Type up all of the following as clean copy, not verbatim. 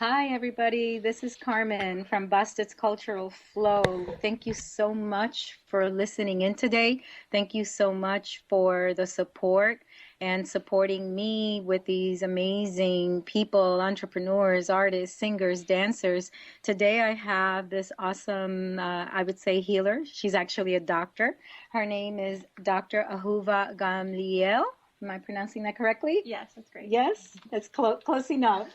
Hi, everybody. This is Carmen from Busted's Cultural Flow. Thank you so much for listening in today. Thank you so much for the support and supporting me with these amazing people, entrepreneurs, artists, singers, dancers. Today, I have this awesome, I would say, healer. She's actually a doctor. Her name is Dr. Ahuva Gamliel. Am I pronouncing that correctly? Yes, that's great. Yes, that's close enough.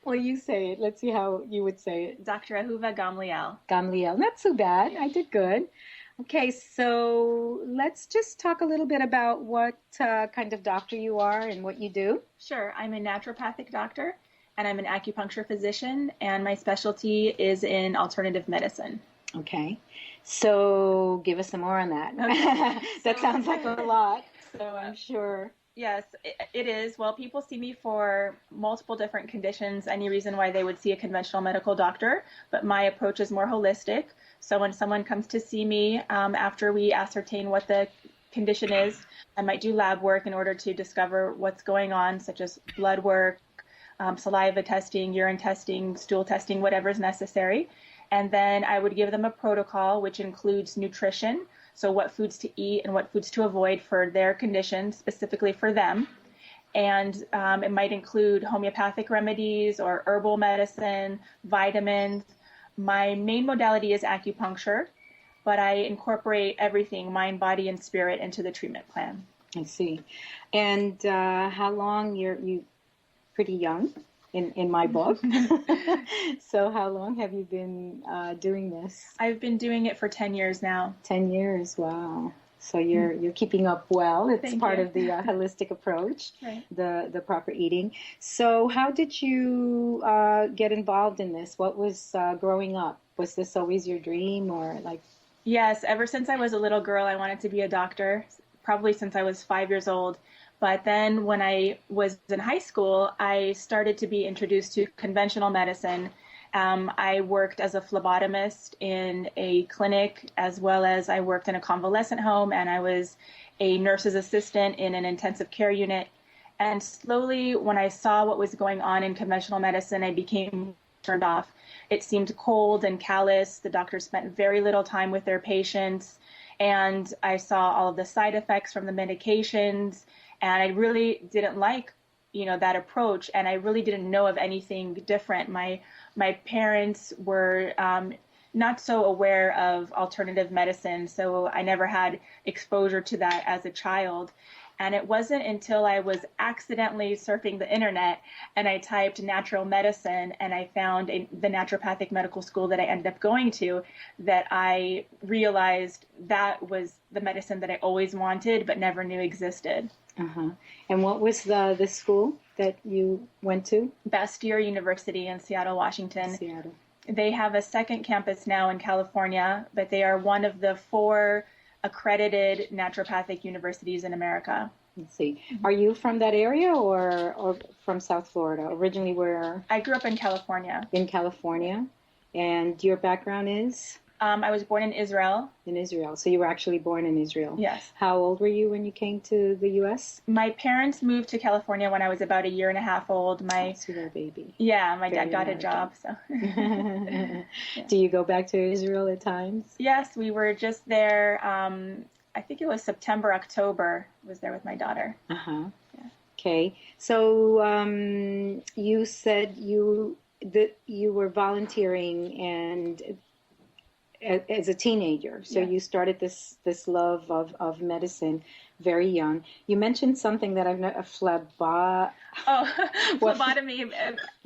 Well, you say it. Let's see how you would say it. Dr. Ahuva Gamliel. Gamliel. Not so bad. I did good. Okay, so let's just talk a little bit about what kind of doctor you are and what you do. Sure. I'm a naturopathic doctor, and I'm an acupuncture physician, and my specialty is in alternative medicine. Okay, so give us some more on that. Okay. That sounds like a lot, so I'm sure. Yes, it is. Well, people see me for multiple different conditions, any reason why they would see a conventional medical doctor, but my approach is more holistic. So when someone comes to see me, after we ascertain what the condition is, I might do lab work in order to discover what's going on, such as blood work, saliva testing, urine testing, stool testing, whatever is necessary. And then I would give them a protocol, which includes nutrition. So what foods to eat and what foods to avoid for their condition, specifically for them. And it might include homeopathic remedies or herbal medicine, vitamins. My main modality is acupuncture, but I incorporate everything, mind, body, and spirit, into the treatment plan. I see. And how long you pretty young in my book. So how long have you been doing this? I've been doing it for 10 years now. 10 years, wow. So you're keeping up well. It's Thank part you. of the holistic approach, Right. the proper eating. So how did you get involved in this? What was growing up? Was this always your dream or like? Yes, ever since I was a little girl, I wanted to be a doctor, probably since I was 5 years old. But then when I was in high school, I started to be introduced to conventional medicine. I worked as a phlebotomist in a clinic, as well as I worked in a convalescent home, and I was a nurse's assistant in an intensive care unit. And slowly, when I saw what was going on in conventional medicine, I became turned off. It seemed cold and callous. The doctors spent very little time with their patients, and I saw all of the side effects from the medications. And I really didn't like, that approach. And I really didn't know of anything different. My parents were not so aware of alternative medicine, so I never had exposure to that as a child. And it wasn't until I was accidentally surfing the internet and I typed natural medicine and I found the naturopathic medical school that I ended up going to that I realized that was the medicine that I always wanted but never knew existed. Uh-huh. And what was the school that you went to? Bastyr University in Seattle, Washington. Seattle. They have a second campus now in California, but they are one of the 4 accredited naturopathic universities in America. Let's see. Are you from that area or from South Florida? Originally where? I grew up in California. In California. And your background is? I was born in Israel. In Israel. So you were actually born in Israel. Yes. How old were you when you came to the U.S.? My parents moved to California when I was about a year and a half old. So you're a baby. Yeah, my dad got a job. So. Yeah. Do you go back to Israel at times? Yes, we were just there. I think it was September, October. Was there with my daughter. Uh-huh. Yeah. Okay. So you said you were volunteering and as a teenager, so you started this love of medicine very young. You mentioned something that I've a phlebotomy.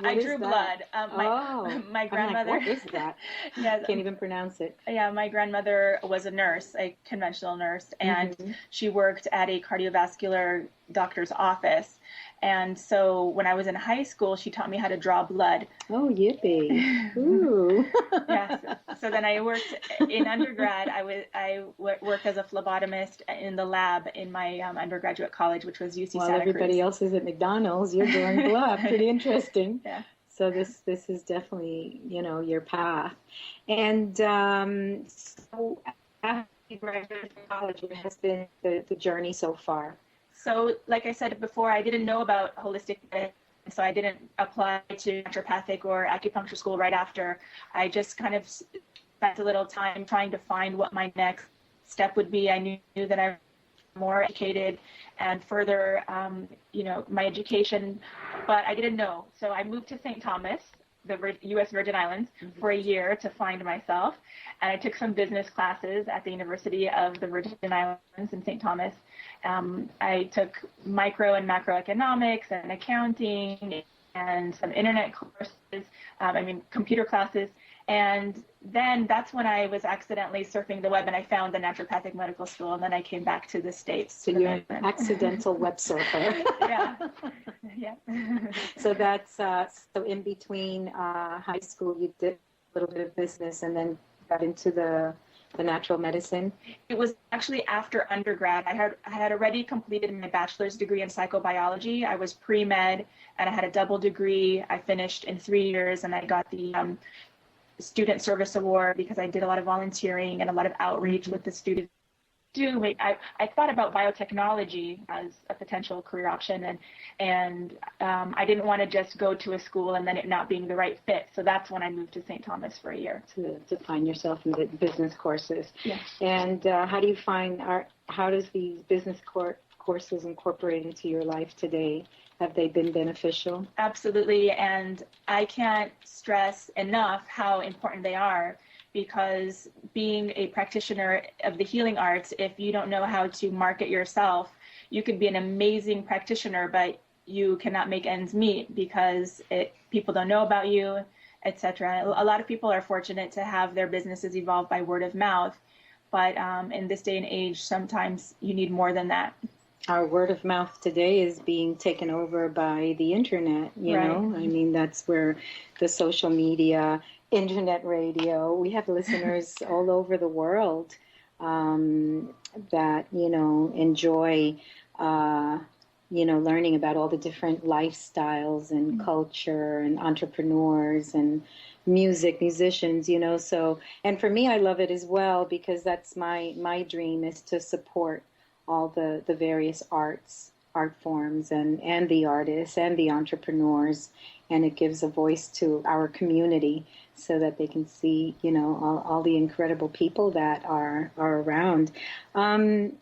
I drew blood. My grandmother. I'm like, what is that? Yeah, can't even pronounce it. Yeah, my grandmother was a nurse, a conventional nurse, and she worked at a cardiovascular doctor's office. And so when I was in high school, she taught me how to draw blood. Oh, yippee. Ooh. Yes. So then I worked in undergrad. I worked as a phlebotomist in the lab in my undergraduate college, which was UC Santa Cruz. While everybody else is at McDonald's, you're doing blood. Pretty interesting. Yeah. So this is definitely, your path. And so after you graduated from college, what has been the journey so far? So, like I said before, I didn't know about holistic medicine So I didn't apply to naturopathic or acupuncture school right after. I just kind of spent a little time trying to find what my next step would be. I knew that I was more educated and further, my education, but I didn't know. So I moved to St. Thomas, the U.S. Virgin Islands, for a year to find myself. And I took some business classes at the University of the Virgin Islands in St. Thomas. I took micro and macroeconomics and accounting and some internet courses, computer classes. And then that's when I was accidentally surfing the web and I found the naturopathic medical school, and then I came back to the States. So you're an accidental web surfer. Yeah. Yeah. So that's, so in between high school, you did a little bit of business and then got into the natural medicine? It was actually after undergrad. I had already completed my bachelor's degree in psychobiology. I was pre-med and I had a double degree. I finished in 3 years and I got the Student Service Award because I did a lot of volunteering and a lot of outreach with the students. I thought about biotechnology as a potential career option, and I didn't want to just go to a school and then it not being the right fit. So that's when I moved to St. Thomas for a year to find yourself in the business courses. Yes. And how do you find how does these business courses incorporate into your life today? Have they been beneficial? Absolutely, and I can't stress enough how important they are, because being a practitioner of the healing arts, if you don't know how to market yourself, you could be an amazing practitioner, but you cannot make ends meet because people don't know about you, etc. A lot of people are fortunate to have their businesses evolve by word of mouth, but in this day and age, sometimes you need more than that. Our word of mouth today is being taken over by the internet, you know? I mean, that's where the social media, internet radio, we have listeners all over the world that, enjoy, learning about all the different lifestyles and culture and entrepreneurs and musicians, so, and for me, I love it as well, because that's my dream is to support all the various art forms and the artists and the entrepreneurs, and it gives a voice to our community so that they can see, all the incredible people that are around.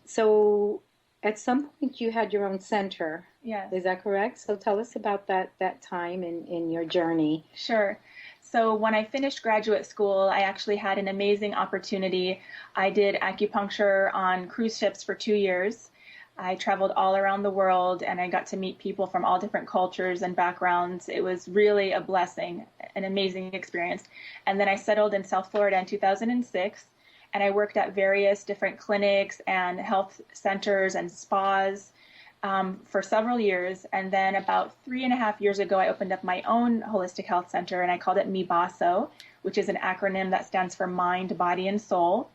So at some point you had your own center. Yeah. Is that correct? So tell us about that time in your journey. Sure. So when I finished graduate school, I actually had an amazing opportunity. I did acupuncture on cruise ships for 2 years. I traveled all around the world and I got to meet people from all different cultures and backgrounds. It was really a blessing, an amazing experience. And then I settled in South Florida in 2006, and I worked at various different clinics and health centers and spas for several years. And then about 3.5 years ago, I opened up my own holistic health center, and I called it MIBASO, which is an acronym that stands for Mind, Body, and Soul.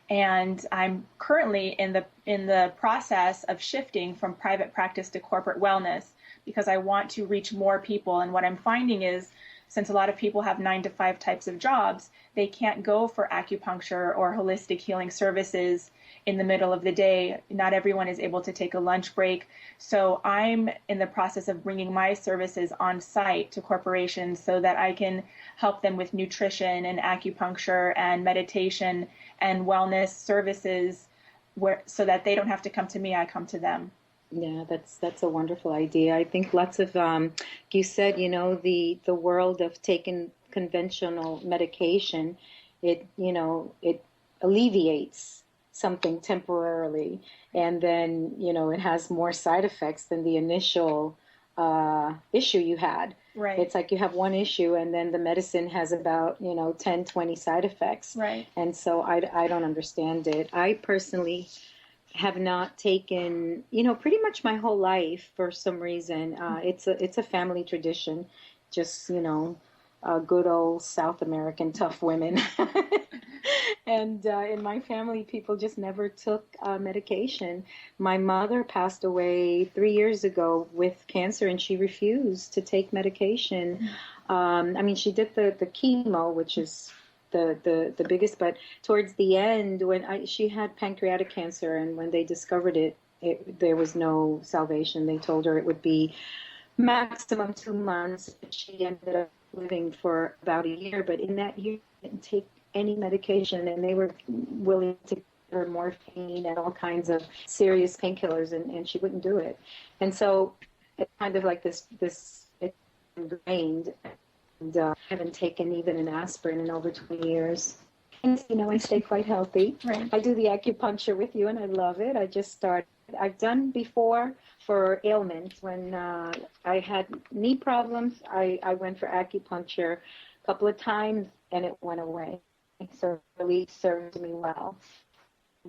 And I'm currently in the process of shifting from private practice to corporate wellness, because I want to reach more people. And what I'm finding is, since a lot of people have 9-to-5 types of jobs, they can't go for acupuncture or holistic healing services in the middle of the day. Not everyone is able to take a lunch break. So I'm in the process of bringing my services on site to corporations so that I can help them with nutrition and acupuncture and meditation and wellness services, so that they don't have to come to me, I come to them. Yeah, that's a wonderful idea. I think lots of, you said, the world of taking conventional medication, it alleviates something temporarily, and then, it has more side effects than the initial issue you had. Right. It's like you have one issue and then the medicine has about, 10, 20 side effects. Right. And so I don't understand it. I personally have not taken, pretty much my whole life for some reason. It's a family tradition, just, good old South American tough women. And in my family, people just never took medication. My mother passed away 3 years ago with cancer, and she refused to take medication. She did the chemo, which is the biggest, but towards the end, when she had pancreatic cancer, and when they discovered it, there was no salvation. They told her it would be maximum 2 months. She ended up living for about a year, but in that year, she didn't take any medication, and they were willing to give her morphine and all kinds of serious painkillers, and she wouldn't do it. And so it's kind of like this it's ingrained, and I haven't taken even an aspirin in over 20 years. And, I stay quite healthy. Right. I do the acupuncture with you, and I love it. I just started. I've done before for ailments. When I had knee problems, I went for acupuncture a couple of times, and it went away. So it really served me well.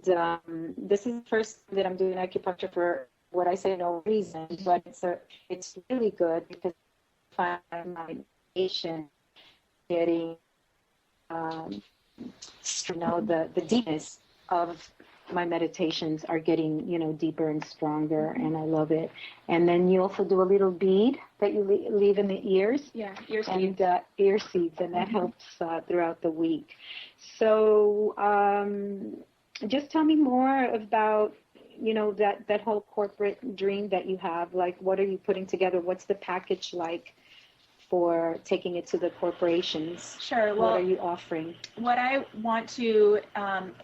And, this is the first time that I'm doing acupuncture for what I say no reason, but it's really good because I find my patient getting the deepness of my meditations are getting deeper and stronger, and I love it. And then you also do a little bead that you leave in the ears. Yeah, ear and seeds. Ear seeds, and that helps throughout the week. So just tell me more about that whole corporate dream that you have. Like, what are you putting together? What's the package like for taking it to the corporations? Sure. What are you offering? What I want to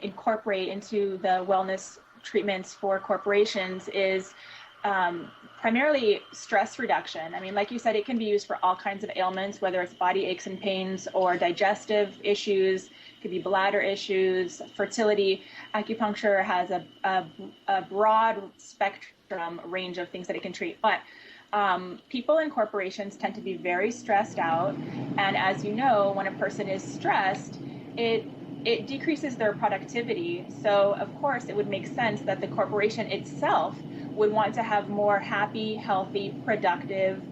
incorporate into the wellness treatments for corporations is primarily stress reduction. I mean, like you said, it can be used for all kinds of ailments, whether it's body aches and pains or digestive issues. It could be bladder issues, fertility. Acupuncture has a broad spectrum range of things that it can treat. But people in corporations tend to be very stressed out, and as you know, when a person is stressed, it decreases their productivity. So of course it would make sense that the corporation itself would want to have more happy, healthy, productive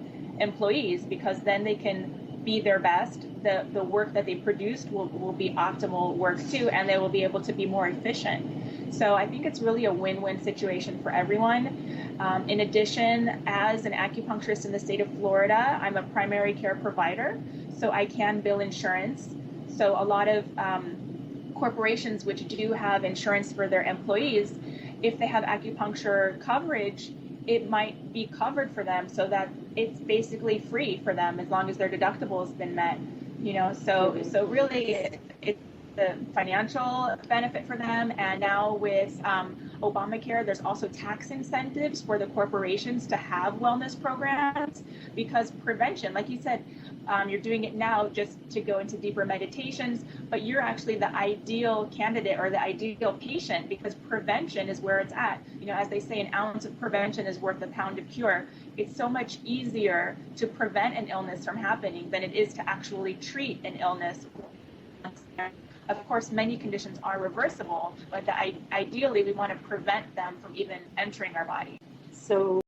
employees, because then they can be their best. The work that they produced will be optimal work too, and they will be able to be more efficient. So I think it's really a win-win situation for everyone. In addition, as an acupuncturist in the state of Florida, I'm a primary care provider, so I can bill insurance. So a lot of corporations which do have insurance for their employees, if they have acupuncture coverage, it might be covered for them, so that it's basically free for them as long as their deductible has been met. So really it's the financial benefit for them. And now with Obamacare, there's also tax incentives for the corporations to have wellness programs, because prevention, like you said, you're doing it now just to go into deeper meditations, but you're actually the ideal candidate or the ideal patient, because prevention is where it's at. As they say, an ounce of prevention is worth a pound of cure. It's so much easier to prevent an illness from happening than it is to actually treat an illness. Of course, many conditions are reversible, but ideally we want to prevent them from even entering our body. So